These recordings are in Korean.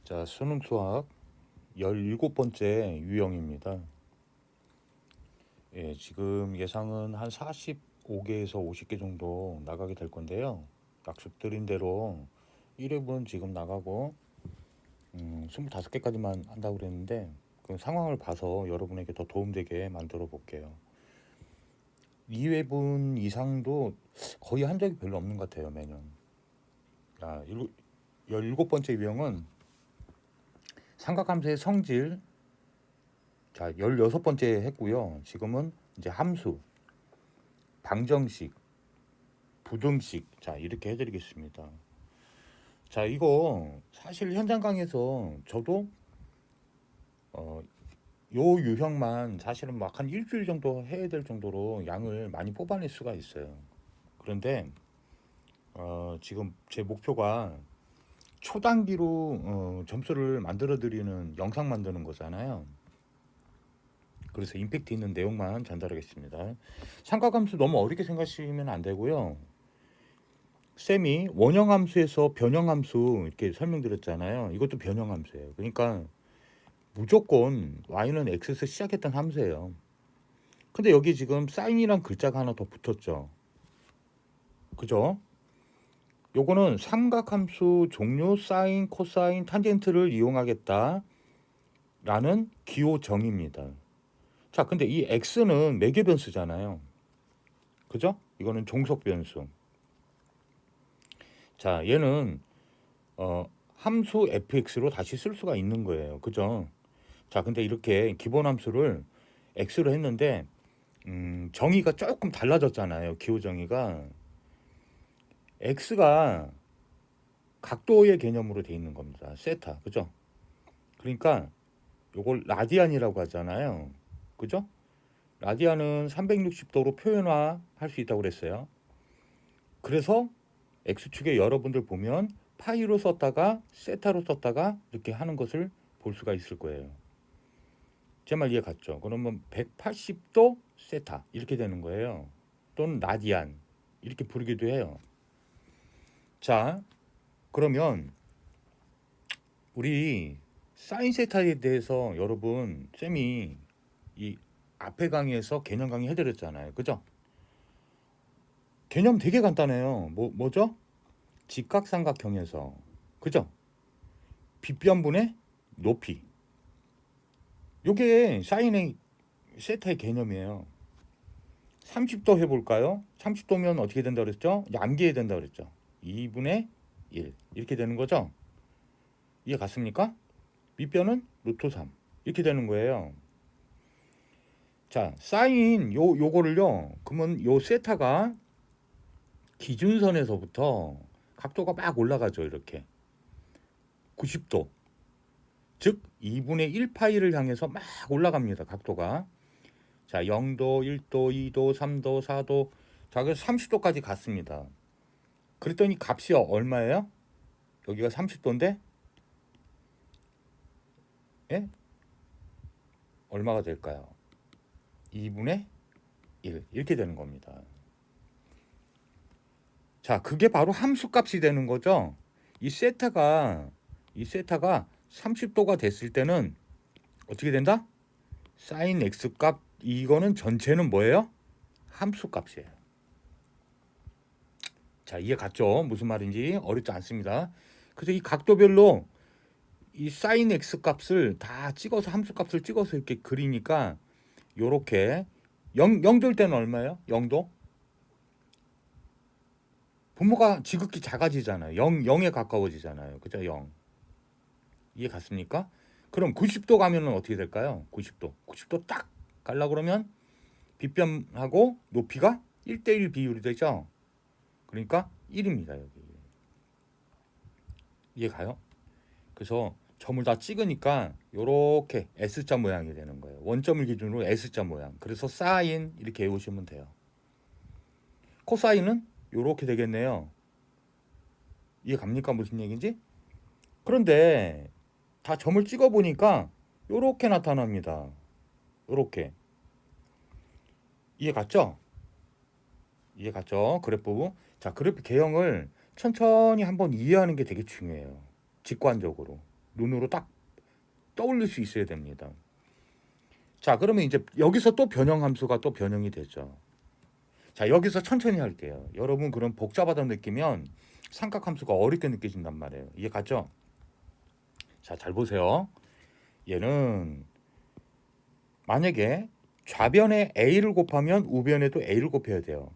자, 수능 수학 17번째 유형입니다. 예, 지금 예상은 한 45개에서 50개 정도 나가게 될 건데요. 약속드린 대로 1회분 지금 나가고 25개까지만 한다고 그랬는데 그 상황을 봐서 여러분에게 더 도움되게 만들어 볼게요. 2회분 이상도 거의 한 적이 별로 없는 것 같아요, 매년. 자, 17번째 유형은 삼각함수의 성질. 자, 16번째 했고요. 지금은 이제 함수, 방정식, 부등식. 자, 이렇게 해드리겠습니다. 자, 이거 사실 현장 강의에서 저도 요 유형만 사실은 막 한 일주일 정도 해야 될 정도로 양을 많이 뽑아낼 수가 있어요. 그런데 지금 제 목표가 초단기로 점수를 만들어 드리는 영상 만드는 거잖아요. 그래서 임팩트 있는 내용만 전달하겠습니다. 삼각함수 너무 어렵게 생각하시면 안 되고요. 쌤이 원형함수에서 변형함수 이렇게 설명드렸잖아요. 이것도 변형함수예요. 그러니까 무조건 y는 x에서 시작했던 함수예요. 근데 여기 지금 사인이란 글자가 하나 더 붙었죠. 그죠? 요거는 삼각함수 종류 사인, 코사인, 탄젠트를 이용하겠다 라는 기호정의입니다. 자, 근데 이 x는 매개 변수잖아요. 그죠? 이거는 종속 변수. 자, 얘는 함수 fx로 다시 쓸 수가 있는 거예요. 그죠? 자, 근데 이렇게 기본 함수를 x로 했는데 정의가 조금 달라졌잖아요. 기호 정의가 x가 각도의 개념으로 돼 있는 겁니다. 세타. 그죠? 그러니까 요걸 라디안이라고 하잖아요. 그죠? 라디안은 360도로 표현화할 수 있다고 그랬어요. 그래서 x축에 여러분들 보면 파이로 썼다가 세타로 썼다가 이렇게 하는 것을 볼 수가 있을 거예요. 제 말 이해 갔죠? 그러면 180도 세타 이렇게 되는 거예요. 또는 라디안 이렇게 부르기도 해요. 자, 그러면 우리 사인 세타에 대해서 여러분 쌤이 이 앞에 강의에서 개념 강의 해드렸잖아요. 그죠? 개념 되게 간단해요. 뭐죠? 직각삼각형에서 그죠? 빗변분의 높이. 요게 사인의 세타의 개념이에요. 30도 해볼까요? 30도면 어떻게 된다 그랬죠? 암기해야 된다 그랬죠? 2분의 1 이렇게 되는 거죠? 이해 갔습니까? 밑변은 루트 3 이렇게 되는 거예요. 자, 사인 요거를요. 그러면 요 세타가 기준선에서부터 각도가 막 올라가죠. 이렇게 90도. 즉 2분의 1 파이를 향해서 막 올라갑니다. 각도가. 자, 0도, 1도, 2도, 3도, 4도. 자, 그래서 30도까지 갔습니다. 그랬더니 값이 얼마예요? 여기가 30도인데 예? 얼마가 될까요? 2분의 1 이렇게 되는 겁니다. 자, 그게 바로 함수값이 되는 거죠. 이 세타가 30도가 됐을 때는 어떻게 된다? 사인 x 값 이거는 전체는 뭐예요? 함수값이에요. 자, 이해 갔죠? 무슨 말인지 어렵지 않습니다. 그래서 이 각도별로 이 사인 x 값을 다 찍어서 함수값을 찍어서 이렇게 그리니까 요렇게 0도일 때는 얼마예요? 0도? 분모가 지극히 작아지잖아요. 0에 가까워지잖아요. 그죠? 0. 이해 갔습니까? 그럼 90도 가면은 어떻게 될까요? 90도 딱 갈라 그러면 빗변하고 높이가 1대1 비율이 되죠. 그러니까 1입니다. 여기. 이해 가요? 그래서 점을 다 찍으니까 요렇게 S자 모양이 되는 거예요. 원점을 기준으로 S자 모양. 그래서 사인 이렇게 외우시면 돼요. 코사인은 요렇게 되겠네요. 이해 갑니까? 무슨 얘기인지? 그런데 다 점을 찍어 보니까 요렇게 나타납니다. 요렇게. 이해 갔죠? 이해 갔죠? 그래프. 자, 그래프 개형을 천천히 한번 이해하는 게 되게 중요해요. 직관적으로. 눈으로 딱 떠올릴 수 있어야 됩니다. 자, 그러면 이제 여기서 또 변형 함수가 또 변형이 되죠. 자, 여기서 천천히 할게요. 여러분 그럼 복잡하다 느끼면 삼각 함수가 어렵게 느껴진단 말이에요. 이해 갔죠? 자, 잘 보세요. 얘는 만약에 좌변에 a를 곱하면 우변에도 a를 곱해야 돼요.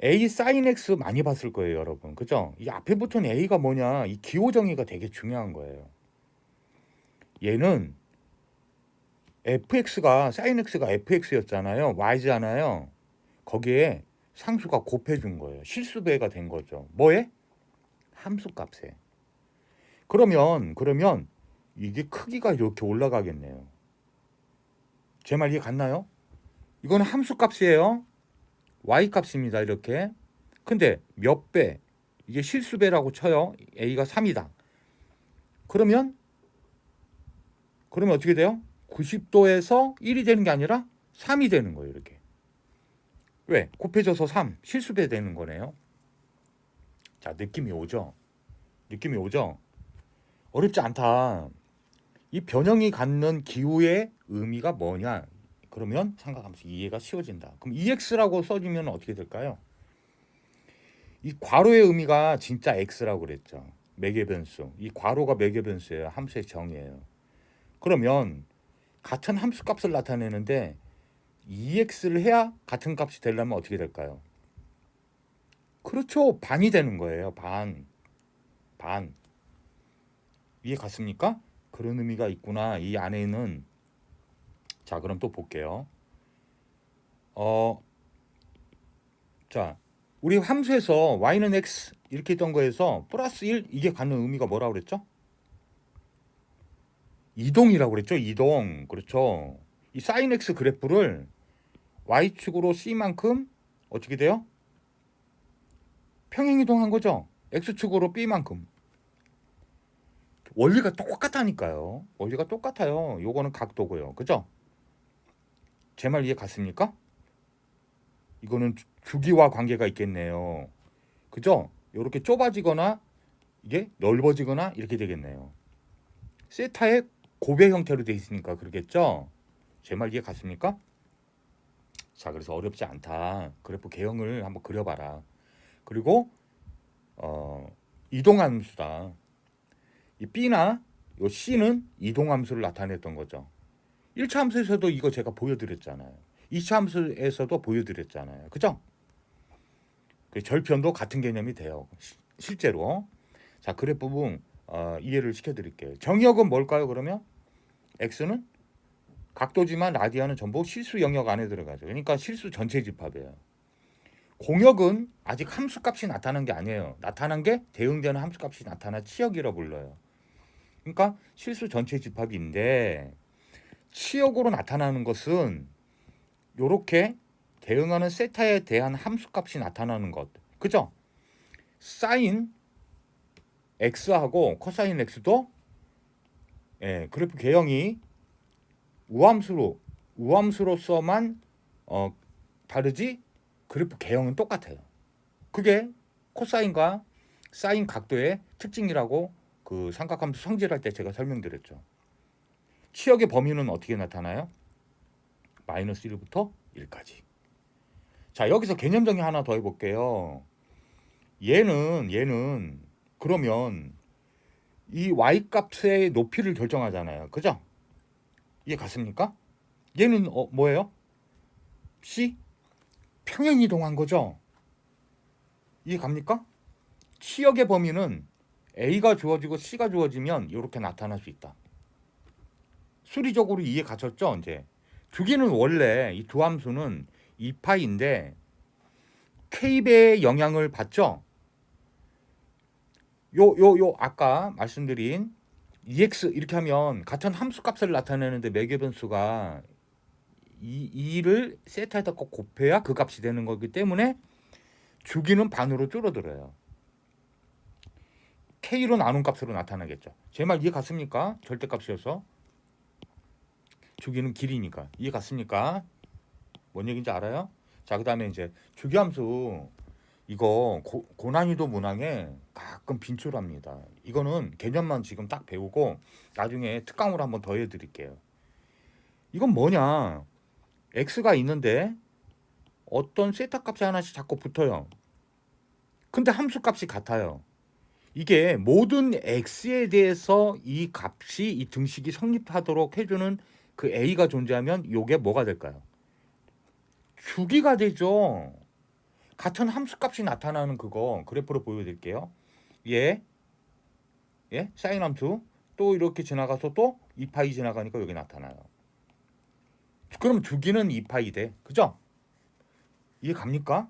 a sin x 많이 봤을 거예요, 여러분. 그죠? 이 앞에 붙은 a가 뭐냐? 이 기호 정의가 되게 중요한 거예요. 얘는 fx가 sin x가 fx였잖아요. y잖아요. 거기에 상수가 곱해 준 거예요. 실수배가 된 거죠. 뭐에? 함수값에. 그러면 이게 크기가 이렇게 올라가겠네요. 제 말 이해 갔나요? 이거는 함수값이에요. y값입니다. 이렇게. 근데 몇 배? 이게 실수배라고 쳐요. a가 3이다. 그러면 어떻게 돼요? 90도에서 1이 되는 게 아니라 3이 되는 거예요. 이렇게. 왜? 곱해져서 3. 실수배 되는 거네요. 자, 느낌이 오죠? 느낌이 오죠? 어렵지 않다. 이 변형이 갖는 기호의 의미가 뭐냐? 그러면 삼각함수 이해가 쉬워진다. 그럼 EX라고 써주면 어떻게 될까요? 이 괄호의 의미가 진짜 X라고 그랬죠. 매개 변수. 이 괄호가 매개 변수예요. 함수의 정의예요. 그러면 같은 함수 값을 나타내는데 EX를 해야 같은 값이 되려면 어떻게 될까요? 그렇죠. 반이 되는 거예요. 반. 이해 갔습니까? 그런 의미가 있구나. 이 안에는. 자, 그럼 또 볼게요. 자, 우리 함수에서 y는 x 이렇게 있던 거에서 플러스 1 이게 갖는 의미가 뭐라고 그랬죠? 이동이라고 그랬죠. 이동. 그렇죠. 이 sin x 그래프를 y축으로 c만큼 어떻게 돼요? 평행이동한 거죠. x축으로 b만큼. 원리가 똑같다니까요. 원리가 똑같아요. 요거는 각도고요. 그죠? 제 말 이해 갔습니까? 이거는 주기와 관계가 있겠네요. 그죠? 이렇게 좁아지거나 이게 넓어지거나 이렇게 되겠네요. 세타의 고배 형태로 되어 있으니까 그러겠죠? 제 말 이해 갔습니까? 자, 그래서 어렵지 않다. 그래프 개형을 한번 그려봐라. 그리고 이동함수다. 이 B나 요 C는 이동함수를 나타냈던 거죠. 1차 함수에서도 이거 제가 보여드렸잖아요. 2차 함수에서도 보여드렸잖아요. 그죠? 그 절편도 같은 개념이 돼요. 실제로. 자, 그래프 부분 이해를 시켜드릴게요. 정의역은 뭘까요? 그러면 x는 각도지만 라디안은 전부 실수 영역 안에 들어가죠. 그러니까 실수 전체 집합이에요. 공역은 아직 함수값이 나타난 게 아니에요. 나타난 게 대응되는 함수값이 나타나 치역이라 불러요. 그러니까 실수 전체 집합인데 치역으로 나타나는 것은 이렇게 대응하는 세타에 대한 함수값이 나타나는 것. 그죠? 사인 x하고 코사인 x도 그래프 개형이 우함수로서만 다르지 그래프 개형은 똑같아요. 그게 코사인과 사인 각도의 특징이라고 그 삼각함수 성질할 때 제가 설명드렸죠. 치역의 범위는 어떻게 나타나요? 마이너스 1부터 1까지. 자, 여기서 개념 정의 하나 더 해볼게요. 얘는 그러면 이 y값의 높이를 결정하잖아요. 그죠? 이해 갔습니까? 얘는 뭐예요? C? 평행이동한 거죠. 이해 갑니까? 치역의 범위는 A가 주어지고 C가 주어지면 이렇게 나타날 수 있다. 수리적으로 이해 가셨죠? 이제 주기는 원래 이 두 함수는 2파인데 K배의 영향을 받죠? 요 아까 말씀드린 EX 이렇게 하면 같은 함수 값을 나타내는데 매개 변수가 2를 세타에다 꼭 곱해야 그 값이 되는 거기 때문에 주기는 반으로 줄어들어요. K로 나눈 값으로 나타나겠죠. 제 말 이해 갔습니까? 절대값이어서 주기는 길이니까. 이해 갔습니까? 뭔 얘기인지 알아요? 자, 그 다음에 이제 주기함수 이거 고난이도 문항에 가끔 빈출합니다. 이거는 개념만 지금 딱 배우고 나중에 특강으로 한번 더 해드릴게요. 이건 뭐냐? x가 있는데 어떤 세타 값이 하나씩 자꾸 붙어요. 근데 함수 값이 같아요. 이게 모든 x에 대해서 이 값이 이 등식이 성립하도록 해주는 그 a가 존재하면 이게 뭐가 될까요? 주기가 되죠. 같은 함수 값이 나타나는 그거 그래프로 보여드릴게요. 예, 사인 함수 또 이렇게 지나가서 또 2파이 지나가니까 여기 나타나요. 그럼 주기는 2파이 돼. 그죠? 이해 갑니까?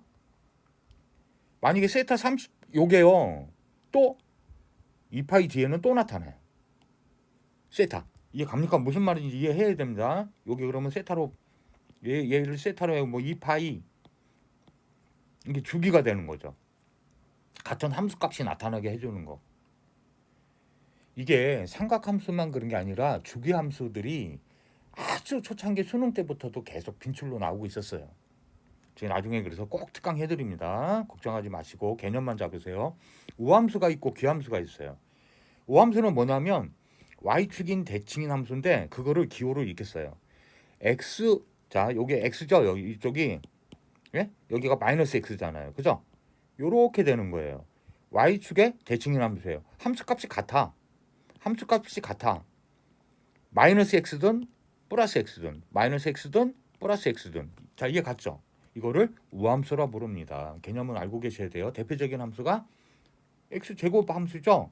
만약에 세타 30 요게요. 또 2파이 뒤에는 또 나타나요. 세타. 이해 갑니까? 무슨 말인지 이해해야 됩니다. 여기 그러면 세타로 얘를 세타로 해고 뭐 2파이 이게 주기가 되는 거죠. 같은 함수값이 나타나게 해주는 거. 이게 삼각함수만 그런 게 아니라 주기함수들이 아주 초창기 수능 때부터도 계속 빈출로 나오고 있었어요. 제가 나중에 그래서 꼭 특강 해드립니다. 걱정하지 마시고 개념만 잡으세요. 우함수가 있고 기함수가 있어요. 우함수는 뭐냐면 y축인 대칭인 함수인데 그거를 기호로 이렇게 써요. x 자 요게 x죠. 여기 이쪽이 예? 여기가 마이너스 x잖아요. 그죠? 요렇게 되는 거예요. y축의 대칭인 함수예요. 함수값이 같아. 함수값이 같아. 마이너스 x든 플러스 x든 마이너스 x든 플러스 x든 자 이해 갔죠? 이거를 우함수라 부릅니다. 개념은 알고 계셔야 돼요. 대표적인 함수가 x제곱 함수죠.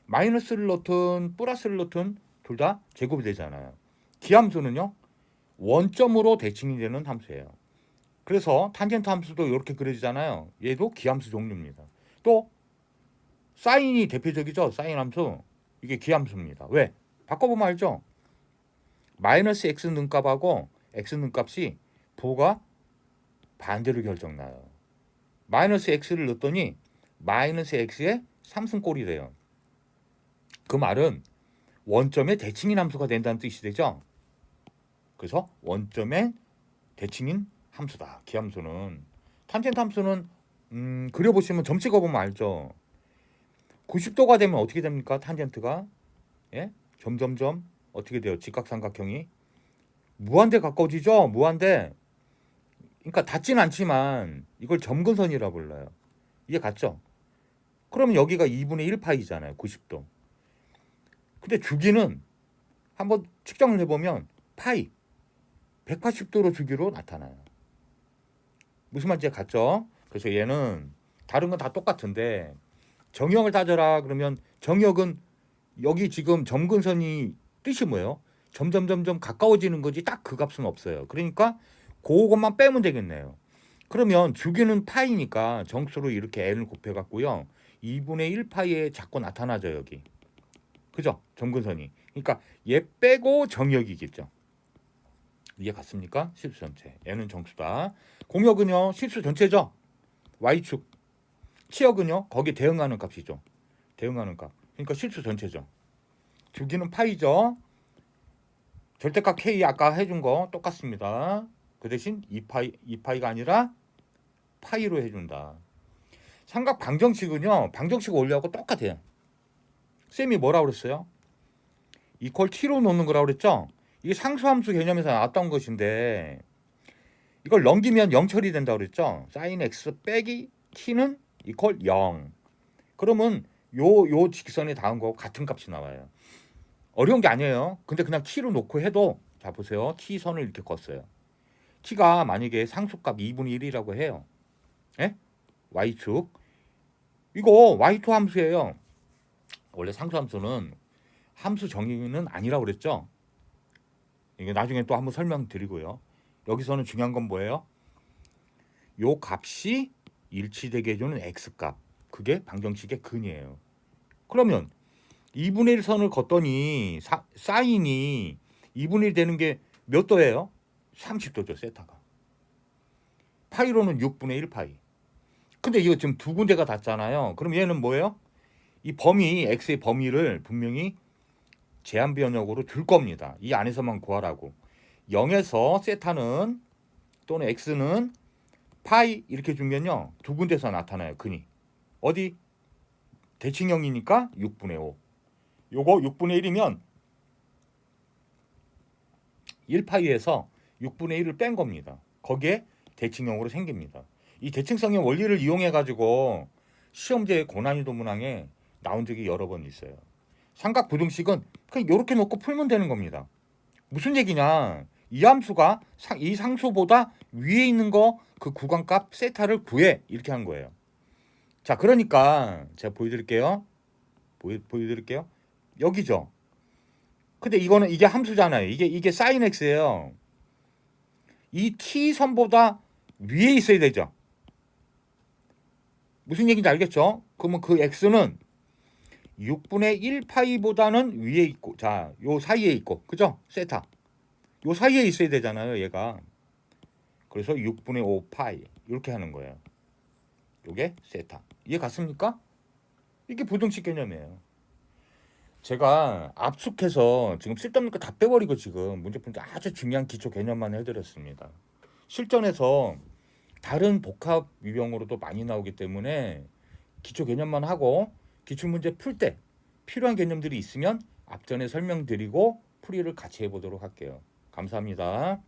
마이너스를 넣든 플러스를 넣든 둘 다 제곱이 되잖아요. 기함수는요. 원점으로 대칭이 되는 함수예요. 그래서 탄젠트 함수도 이렇게 그려지잖아요. 얘도 기함수 종류입니다. 또 사인이 대표적이죠. 사인 함수. 이게 기함수입니다. 왜? 바꿔보면 알죠? 마이너스 x 능값하고 x 능값이 부호가 반대로 결정나요. 마이너스 x를 넣었더니 마이너스 x의 3승꼴이 돼요. 그 말은 원점의 대칭인 함수가 된다는 뜻이 되죠. 그래서 원점의 대칭인 함수다. 기함수는. 탄젠트 함수는 그려보시면 점 찍어보면 알죠. 90도가 되면 어떻게 됩니까? 탄젠트가 예? 점점점 어떻게 돼요? 직각삼각형이 무한대 가까워지죠. 무한대. 그러니까 닿지는 않지만 이걸 점근선이라 불러요. 이해 갔죠? 그러면 여기가 2분의 1파이잖아요. 90도. 근데 주기는 한번 측정을 해보면 파이 180도로 주기로 나타나요. 무슨 말인지 갔죠? 그래서 얘는 다른 건 다 똑같은데 정역을 따져라 그러면 정역은 여기 지금 점근선이 뜻이 뭐예요? 점점 가까워지는 거지 딱 그 값은 없어요. 그러니까 그것만 빼면 되겠네요. 그러면 주기는 파이니까 정수로 이렇게 n을 곱해갖고요. 2분의 1파이에 자꾸 나타나죠 여기. 그죠? 점근선이. 그러니까 얘 빼고 정역이겠죠. 이해 갔습니까? 실수 전체. n은 정수다. 공역은요. 실수 전체죠. y축. 치역은요. 거기에 대응하는 값이죠. 대응하는 값. 그러니까 실수 전체죠. 주기는 파이죠. 절대값 k 아까 해준 거 똑같습니다. 그 대신 2파이가 아니라 파이로 해준다. 삼각 방정식은요. 방정식 원리하고 똑같아요. 쌤이 뭐라고 그랬어요? 이퀄 t로 놓는 거라고 그랬죠? 이게 상수함수 개념에서 나왔던 것인데 이걸 넘기면 0 처리된다고 그랬죠? sin x 빼기 t는 이퀄 0. 그러면 요 직선에 닿은 거 같은 값이 나와요. 어려운 게 아니에요. 근데 그냥 t로 놓고 해도 자 보세요. t선을 이렇게 껐어요. t가 만약에 상수값 2분의 1이라고 해요. 예? y축. 이거 y2 함수예요. 원래 상수함수는 함수 정의는 아니라고 그랬죠. 이게 나중에 또 한번 설명드리고요. 여기서는 중요한 건 뭐예요? 요 값이 일치되게 해주는 x값. 그게 방정식의 근이에요. 그러면 2분의 1 선을 걷더니 사인이 2분의 1 되는 게 몇 도예요? 30도죠. 세타가. 파이로는 6분의 1파이. 근데 이거 지금 두 군데가 닿잖아요. 그럼 얘는 뭐예요? 이 범위, x의 범위를 분명히 제한 변역으로 줄 겁니다. 이 안에서만 구하라고. 0에서 세타는 또는 x는 파이 이렇게 주면요. 두 군데서 나타나요. 근이. 어디? 대칭형이니까 6분의 5. 요거 6분의 1이면 1파이에서 6분의 1을 뺀 겁니다. 거기에 대칭형으로 생깁니다. 이 대칭성의 원리를 이용해 가지고 시험제 고난이도 문항에 나온 적이 여러 번 있어요. 삼각부등식은 그냥 이렇게 놓고 풀면 되는 겁니다. 무슨 얘기냐? 이 함수가 이 상수보다 위에 있는 거 그 구간값 세타를 구해 이렇게 한 거예요. 자, 그러니까 제가 보여드릴게요. 보여드릴게요. 여기죠. 근데 이거는 이게 함수잖아요. 이게 sin x예요. 이 t선보다 위에 있어야 되죠. 무슨 얘기인지 알겠죠? 그러면 그 x는 6분의 1파이보다는 위에 있고, 자, 요 사이에 있고, 그죠? 세타. 요 사이에 있어야 되잖아요, 얘가. 그래서 6분의 5파이 이렇게 하는 거예요. 요게 세타. 이해 갔습니까? 이게 부등식 개념이에요. 제가 압축해서 지금 쓸데없는 거 다 빼버리고 지금 문제 푸는데 아주 중요한 기초 개념만 해드렸습니다. 실전에서 다른 복합 유형으로도 많이 나오기 때문에 기초 개념만 하고 기출문제 풀 때 필요한 개념들이 있으면 앞전에 설명드리고 풀이를 같이 해보도록 할게요. 감사합니다.